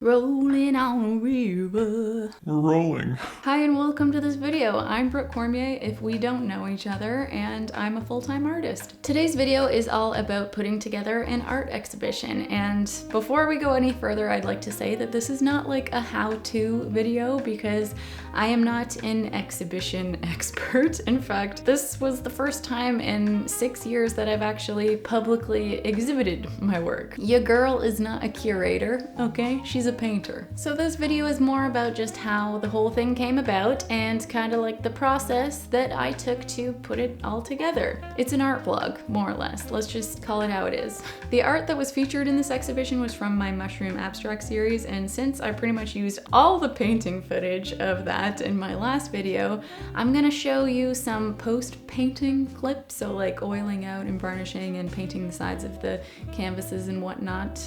Rolling on a river. We're rolling. Hi and welcome to this video. I'm Brooke Cormier if we don't know each other, and I'm a full-time artist. Today's video is all about putting together an art exhibition, and before we go any further, I'd like to say that this is not like a how-to video because I am not an exhibition expert. In fact, this was the first time in 6 years that I've actually publicly exhibited my work. Your girl is not a curator, okay? She's a painter. So this video is more about just how the whole thing came about and kind of like the process that I took to put it all together. It's an art vlog, more or less. Let's just call it how it is. The art that was featured in this exhibition was from my Mushroom Abstract series, and since I pretty much used all the painting footage of that in my last video, I'm gonna show you some post-painting clips, so like oiling out and varnishing and painting the sides of the canvases and whatnot,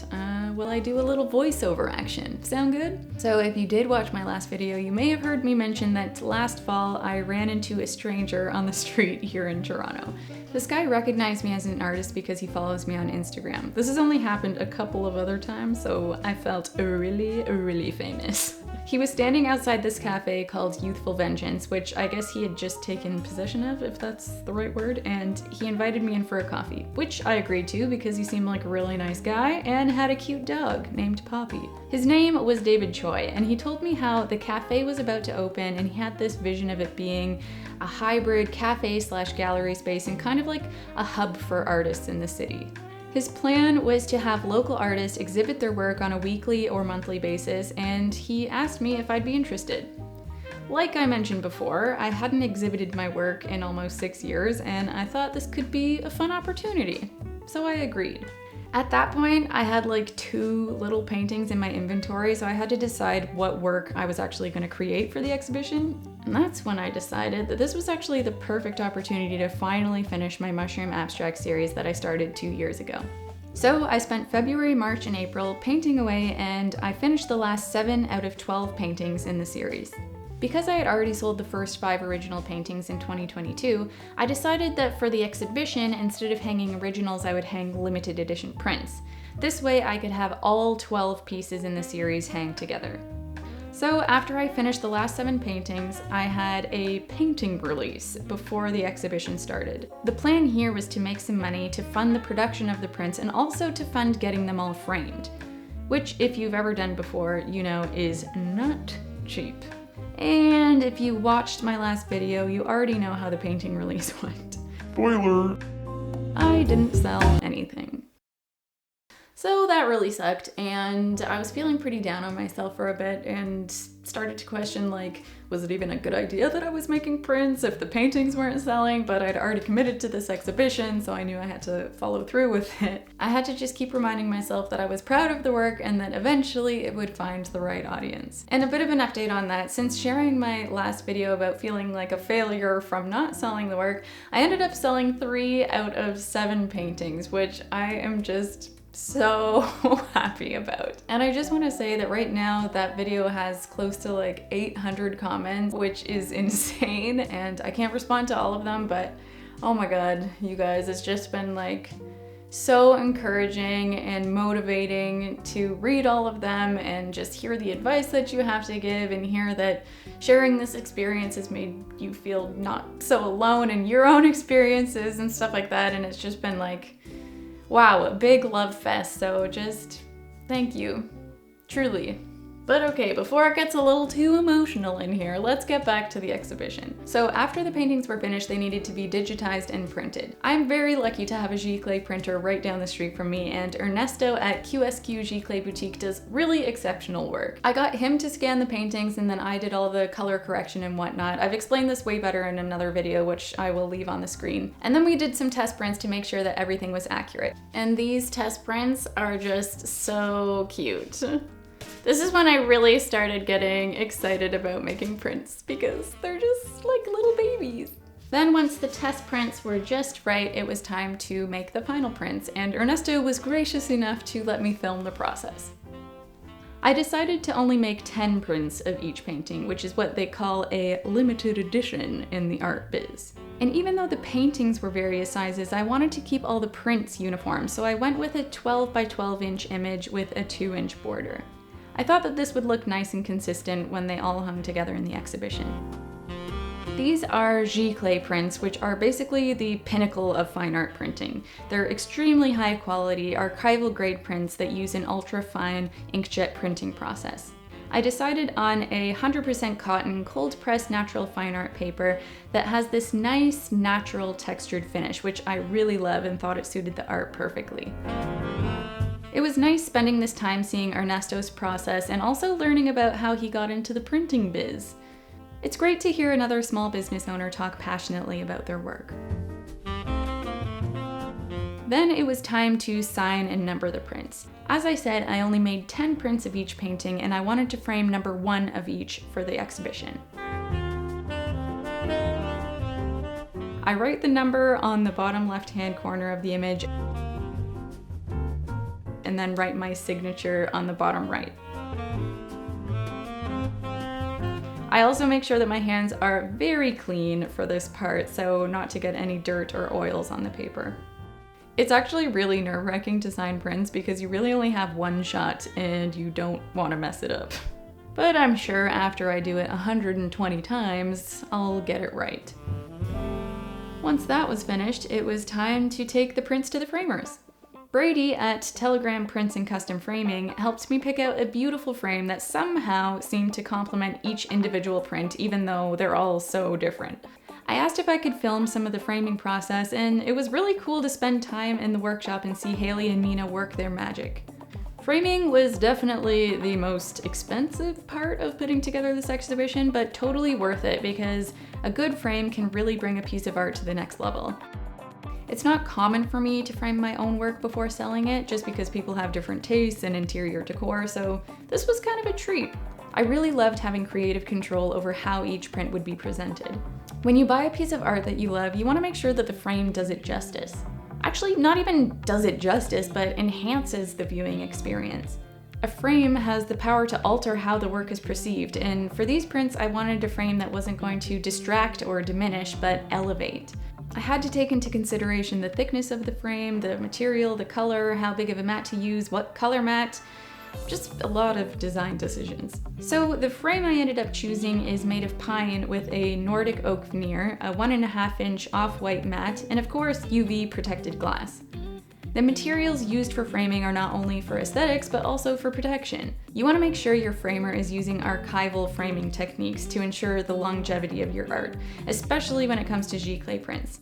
while I do a little voiceover action. Sound good? So if you did watch my last video, you may have heard me mention that last fall I ran into a stranger on the street here in Toronto. This guy recognized me as an artist because he follows me on Instagram. This has only happened a couple of other times, so I felt really famous. He was standing outside this cafe called Youthful Vengeance, which I guess he had just taken possession of, if that's the right word, and he invited me in for a coffee, which I agreed to because he seemed like a really nice guy and had a cute dog named Poppy. His name was David Choi, and he told me how the cafe was about to open and he had this vision of it being a hybrid cafe/gallery space and kind of like a hub for artists in the city. His plan was to have local artists exhibit their work on a weekly or monthly basis, and he asked me if I'd be interested. Like I mentioned before, I hadn't exhibited my work in almost 6 years, and I thought this could be a fun opportunity, so I agreed. At that point, I had like 2 little paintings in my inventory, so I had to decide what work I was actually going to create for the exhibition. And that's when I decided that this was actually the perfect opportunity to finally finish my Mushroom Abstract series that I started 2 years ago. So I spent February, March, and April painting away, and I finished the last 7 out of 12 paintings in the series. Because I had already sold the first 5 original paintings in 2022, I decided that for the exhibition, instead of hanging originals, I would hang limited edition prints. This way I could have all 12 pieces in the series hang together. So after I finished the last 7 paintings, I had a painting release before the exhibition started. The plan here was to make some money to fund the production of the prints and also to fund getting them all framed, which if you've ever done before, you know is not cheap. And if you watched my last video, you already know how the painting release went. Spoiler! I didn't sell anything. So that really sucked, and I was feeling pretty down on myself for a bit and started to question, like, was it even a good idea that I was making prints if the paintings weren't selling? But I'd already committed to this exhibition, so I knew I had to follow through with it. I had to just keep reminding myself that I was proud of the work and that eventually it would find the right audience. And a bit of an update on that, since sharing my last video about feeling like a failure from not selling the work, I ended up selling 3 out of 7 paintings, which I am just so happy about. And I just want to say that right now that video has close to like 800 comments, which is insane, and I can't respond to all of them, but oh my god, you guys, it's just been like so encouraging and motivating to read all of them and just hear the advice that you have to give and hear that sharing this experience has made you feel not so alone in your own experiences and stuff like that. And it's just been like, wow, a big love fest, so just thank you, truly. But okay, before it gets a little too emotional in here, let's get back to the exhibition. So after the paintings were finished, they needed to be digitized and printed. I'm very lucky to have a Giclée printer right down the street from me, and Ernesto at QSQ Giclée Boutique does really exceptional work. I got him to scan the paintings and then I did all the color correction and whatnot. I've explained this way better in another video, which I will leave on the screen. And then we did some test prints to make sure that everything was accurate. And these test prints are just so cute. This is when I really started getting excited about making prints because they're just like little babies. Then once the test prints were just right, it was time to make the final prints, and Ernesto was gracious enough to let me film the process. I decided to only make 10 prints of each painting, which is what they call a limited edition in the art biz. And even though the paintings were various sizes, I wanted to keep all the prints uniform, so I went with a 12 by 12 inch image with a 2-inch border. I thought that this would look nice and consistent when they all hung together in the exhibition. These are giclée prints, which are basically the pinnacle of fine art printing. They're extremely high quality, archival grade prints that use an ultra-fine inkjet printing process. I decided on a 100% cotton, cold-pressed natural fine art paper that has this nice, natural textured finish, which I really love and thought it suited the art perfectly. It was nice spending this time seeing Ernesto's process and also learning about how he got into the printing biz. It's great to hear another small business owner talk passionately about their work. Then it was time to sign and number the prints. As I said, I only made 10 prints of each painting and I wanted to frame number 1 of each for the exhibition. I write the number on the bottom left-hand corner of the image and then write my signature on the bottom right. I also make sure that my hands are very clean for this part, so not to get any dirt or oils on the paper. It's actually really nerve-wracking to sign prints because you really only have one shot and you don't want to mess it up. But I'm sure after I do it 120 times, I'll get it right. Once that was finished, it was time to take the prints to the framers. Brady at Telegram Prints and Custom Framing helped me pick out a beautiful frame that somehow seemed to complement each individual print, even though they're all so different. I asked if I could film some of the framing process, and it was really cool to spend time in the workshop and see Haley and Mina work their magic. Framing was definitely the most expensive part of putting together this exhibition, but totally worth it because a good frame can really bring a piece of art to the next level. It's not common for me to frame my own work before selling it, just because people have different tastes and interior decor, so this was kind of a treat. I really loved having creative control over how each print would be presented. When you buy a piece of art that you love, you want to make sure that the frame does it justice. Actually, not even does it justice, but enhances the viewing experience. A frame has the power to alter how the work is perceived, and for these prints, I wanted a frame that wasn't going to distract or diminish, but elevate. I had to take into consideration the thickness of the frame, the material, the color, how big of a mat to use, what color mat, just a lot of design decisions. So the frame I ended up choosing is made of pine with a Nordic oak veneer, a 1.5 inch off-white mat, and of course UV protected glass. The materials used for framing are not only for aesthetics, but also for protection. You want to make sure your framer is using archival framing techniques to ensure the longevity of your art, especially when it comes to giclée prints.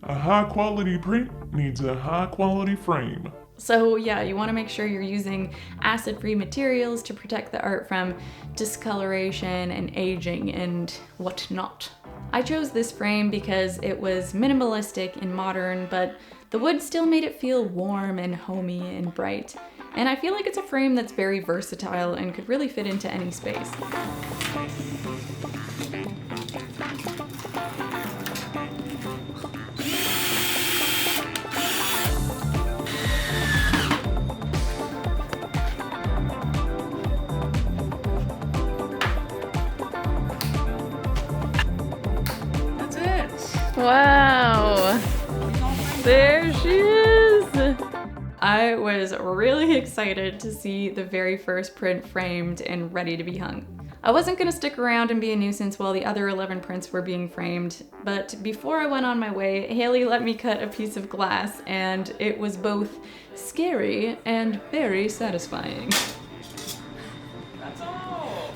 A high-quality print needs a high-quality frame. So yeah, you want to make sure you're using acid-free materials to protect the art from discoloration and aging and whatnot. I chose this frame because it was minimalistic and modern, but the wood still made it feel warm and homey and bright. And I feel like it's a frame that's very versatile and could really fit into any space. That's it! Wow! There she is! I was really excited to see the very first print framed and ready to be hung. I wasn't gonna stick around and be a nuisance while the other 11 prints were being framed, but before I went on my way, Haley let me cut a piece of glass, and it was both scary and very satisfying. That's all!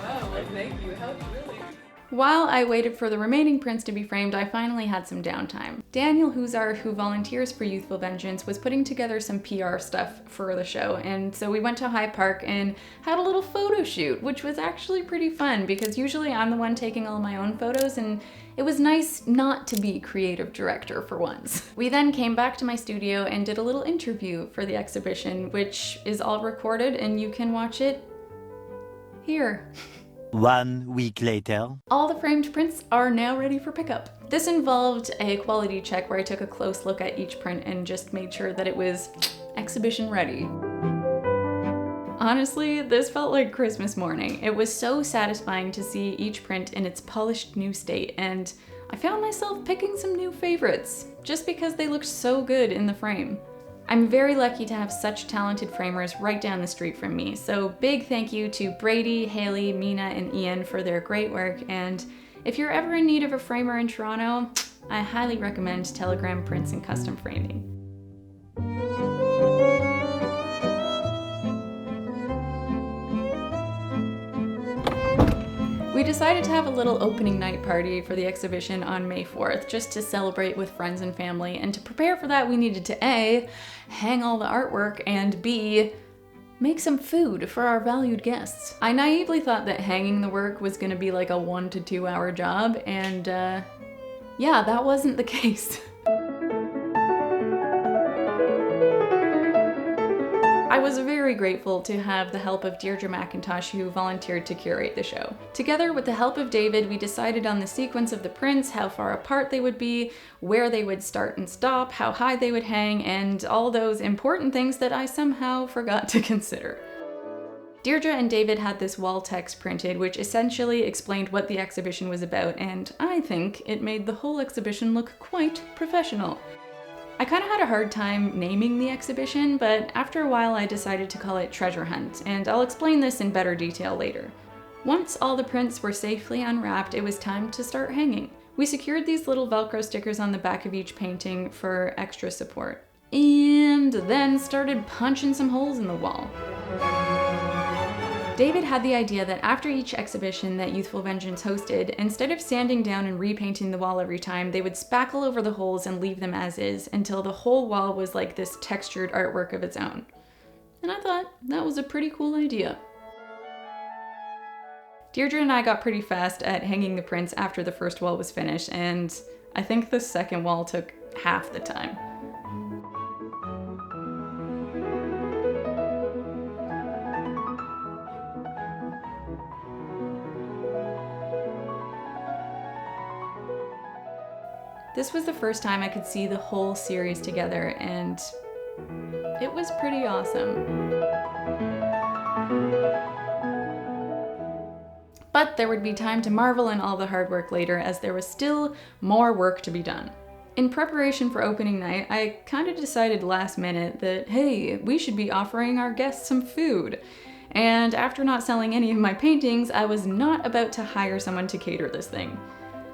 Wow, thank you. Helped really. While I waited for the remaining prints to be framed, I finally had some downtime. Daniel Huzar, who volunteers for Youthful Vengeance, was putting together some PR stuff for the show, and so we went to High Park and had a little photo shoot, which was actually pretty fun because usually I'm the one taking all my own photos, and it was nice not to be creative director for once. We then came back to my studio and did a little interview for the exhibition, which is all recorded and you can watch it here. 1 week later. All the framed prints are now ready for pickup. This involved a quality check where I took a close look at each print and just made sure that it was exhibition ready. Honestly, this felt like Christmas morning. It was so satisfying to see each print in its polished new state, and I found myself picking some new favorites just because they looked so good in the frame. I'm very lucky to have such talented framers right down the street from me, so big thank you to Brady, Haley, Mina, and Ian for their great work, and if you're ever in need of a framer in Toronto, I highly recommend Telegram Prints and Custom Framing. We decided to have a little opening night party for the exhibition on May 4th, just to celebrate with friends and family, and to prepare for that we needed to A, hang all the artwork, and B, make some food for our valued guests. I naively thought that hanging the work was gonna be like a 1 to 2 hour job, and yeah, that wasn't the case. I was very grateful to have the help of Deirdre McIntosh, who volunteered to curate the show. Together with the help of David, we decided on the sequence of the prints, how far apart they would be, where they would start and stop, how high they would hang, and all those important things that I somehow forgot to consider. Deirdre and David had this wall text printed, which essentially explained what the exhibition was about, and I think it made the whole exhibition look quite professional. I kind of had a hard time naming the exhibition, but after a while I decided to call it Treasure Hunt, and I'll explain this in better detail later. Once all the prints were safely unwrapped, it was time to start hanging. We secured these little Velcro stickers on the back of each painting for extra support, and then started punching some holes in the wall. David had the idea that after each exhibition that Youthful Vengeance hosted, instead of sanding down and repainting the wall every time, they would spackle over the holes and leave them as is until the whole wall was like this textured artwork of its own. And I thought that was a pretty cool idea. Deirdre and I got pretty fast at hanging the prints after the first wall was finished, and I think the second wall took half the time. This was the first time I could see the whole series together, and it was pretty awesome. But there would be time to marvel in all the hard work later, as there was still more work to be done. In preparation for opening night, I kind of decided last minute that, hey, we should be offering our guests some food. And after not selling any of my paintings, I was not about to hire someone to cater this thing.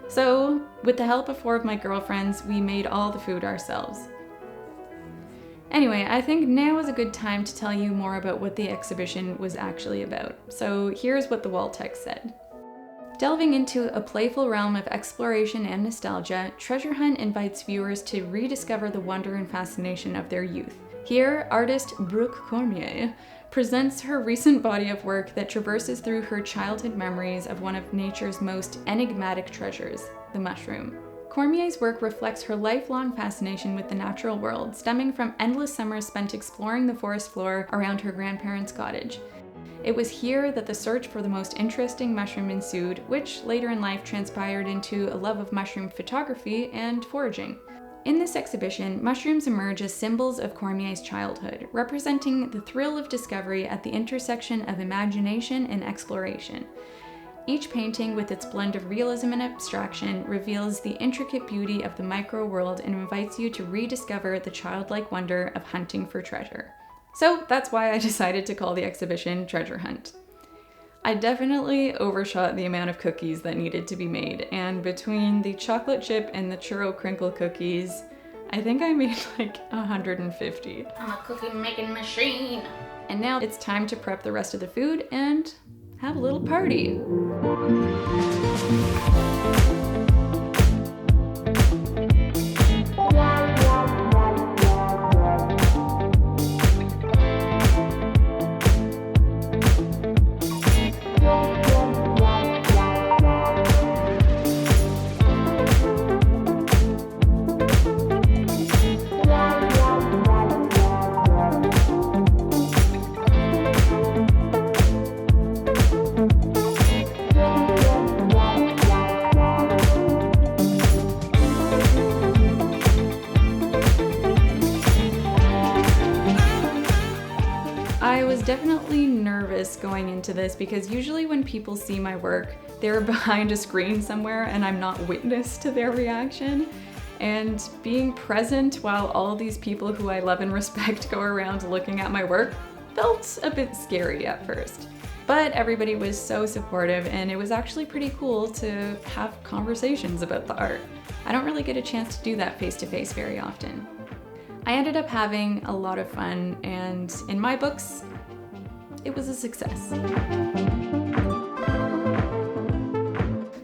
So, with the help of 4 of my girlfriends, we made all the food ourselves. Anyway, I think now is a good time to tell you more about what the exhibition was actually about. So here's what the wall text said. Delving into a playful realm of exploration and nostalgia, Treasure Hunt invites viewers to rediscover the wonder and fascination of their youth. Here, artist Brooke Cormier presents her recent body of work that traverses through her childhood memories of one of nature's most enigmatic treasures, the mushroom. Cormier's work reflects her lifelong fascination with the natural world, stemming from endless summers spent exploring the forest floor around her grandparents' cottage. It was here that the search for the most interesting mushroom ensued, which later in life transpired into a love of mushroom photography and foraging. In this exhibition, mushrooms emerge as symbols of Cormier's childhood, representing the thrill of discovery at the intersection of imagination and exploration. Each painting, with its blend of realism and abstraction, reveals the intricate beauty of the micro-world and invites you to rediscover the childlike wonder of hunting for treasure. So that's why I decided to call the exhibition Treasure Hunt. I definitely overshot the amount of cookies that needed to be made, and between the chocolate chip and the churro crinkle cookies, I think I made like 150. I'm a cookie making machine. And now it's time to prep the rest of the food and have a little party. I was definitely nervous going into this because usually when people see my work, they're behind a screen somewhere and I'm not witness to their reaction. and being present while all these people who I love and respect go around looking at my work felt a bit scary at first. But everybody was so supportive, and it was actually pretty cool to have conversations about the art. I don't really get a chance to do that face-to-face very often. I ended up having a lot of fun, and in my books, it was a success.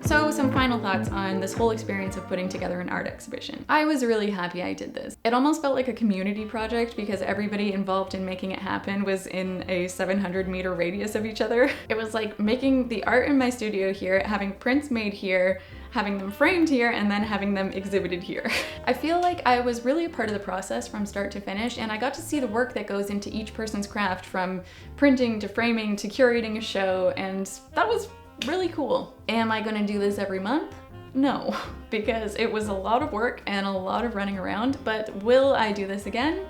So some final thoughts on this whole experience of putting together an art exhibition. I was really happy I did this. It almost felt like a community project because everybody involved in making it happen was in a 700-meter radius of each other. It was like making the art in my studio here, having prints made here, having them framed here, and then having them exhibited here. I feel like I was really a part of the process from start to finish, and I got to see the work that goes into each person's craft, from printing to framing to curating a show, and that was really cool. Am I gonna do this every month? No, because it was a lot of work and a lot of running around, but will I do this again?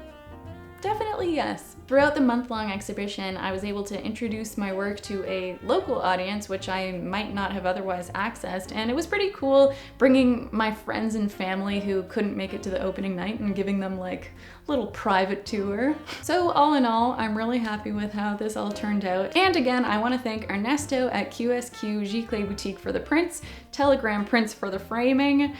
Definitely yes. Throughout the month-long exhibition, I was able to introduce my work to a local audience, which I might not have otherwise accessed, and it was pretty cool bringing my friends and family who couldn't make it to the opening night and giving them like a little private tour. So all in all, I'm really happy with how this all turned out. And again, I want to thank Ernesto at QSQ Giclée Boutique for the prints, Telegram Prints for the framing,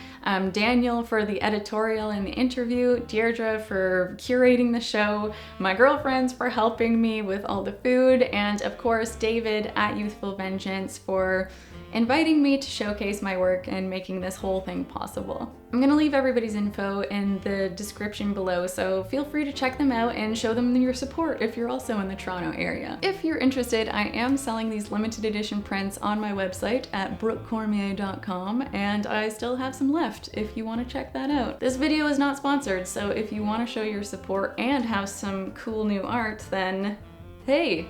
Daniel for the editorial and the interview, Deirdre for curating the show, my girlfriends for helping me with all the food, and of course David at Youthful Vengeance for inviting me to showcase my work and making this whole thing possible. I'm gonna leave everybody's info in the description below, so feel free to check them out and show them your support if you're also in the Toronto area. If you're interested, I am selling these limited edition prints on my website at brookecormier.com, and I still have some left if you want to check that out. This video is not sponsored, so if you want to show your support and have some cool new art, then hey,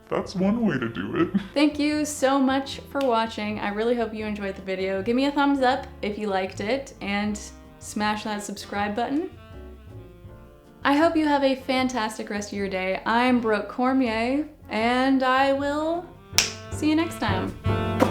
That's one way to do it. thank you so much for watching. I really hope you enjoyed the video. Give me a thumbs up if you liked it, and smash that subscribe button. I hope you have a fantastic rest of your day. I'm Brooke Cormier, and I will see you next time.